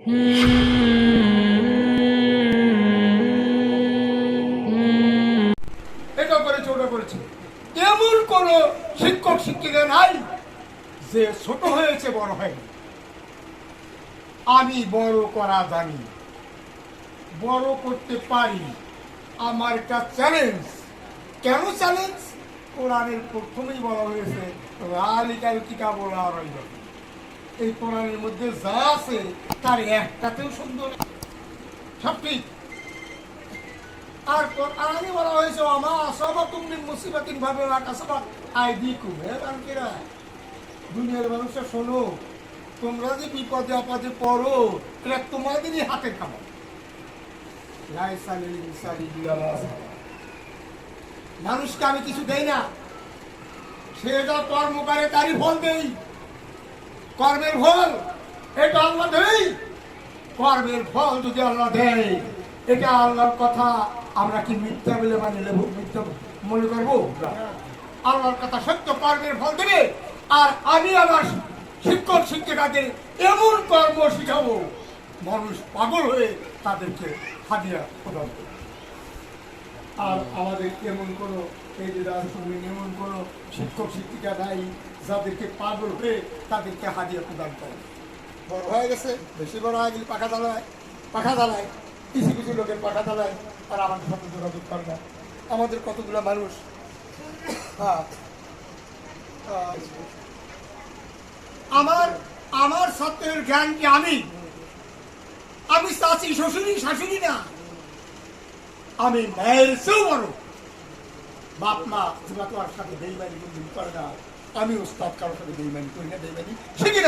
এটা করেছে ওটা করেছে, এমন কোন শিক্ষক শিক্ষিকা নাই যে ছোট হয়েছে বড় হয়নি। আমি বড় করা জানি, বড় করতে পারি। আমার একটা চ্যালেঞ্জ। কেন চ্যালেঞ্জ? কোরআনের প্রথমেই বলা হয়েছে রালিকাল কিতাবুল লা রাইব ফীহ। এই কোরআনের মধ্যে যা আছে তার একটাতেও সুন্দর সব ঠিক। আর কোরআনে বলা হয়েছে আমা আসাবাকুম মিন মুসিবাতিন ফাবিমা কাসাবাত আইদিকুম। হে বান্দিরা, দুনিয়ার মানুষরা শোনো, তোমরা যে বিপদে আপদে পড়ো এটা তোমাদেরই হাতে খাবার। লাইসা লিল ইনসানি ইল্লা মা সাআ। মানুষকে আমি কিছু দেই না, সে যা কর্ম করে তারই ফল দেই। কর্মের ফল এটা আল্লাহ দেয়। কর্মের ফল যদি আল্লাহ দেয়, এটা আল্লাহর কথা আমরা কি মিথ্যা বলে মানে নেব? মিথ্যা মনে করবো? আল্লাহর কথা সত্য, কর্মের ফল দেবে। আর আমি আমার শিক্ষক শিক্ষিকাদের এমন কর্ম শিখাবো, মানুষ পাগল হয়ে তাদেরকে হাদিয়া প্রদান করবে। আর আমাদের এমন কোনো এই যে রাজনীতি এমন কোনো শিক্ষক শিক্ষিকা নাই যাদেরকে পাগল হয়ে তাদেরকে হাদিয়া প্রদান করে। বড় হয়ে গেছে, বেশি বড় হয়ে গেলে পাখা জ্বালায়, কিছু কিছু লোকের পাখা জ্বালায়, আর আমাদের সাথে যোগাযোগ করে না। আমাদের কতগুলো মানুষ আমার ছাত্রের জ্ঞান কি আমি চাচি শ্বশুরি শাশুড়ি না, আমি মায়ের চেয়েও বড়। বাপ মা তোর সাথে বেইমানি করে না, আমি ওস্তাদ কারোর সাথে বেইমানি করি না, বেইমানি শিখে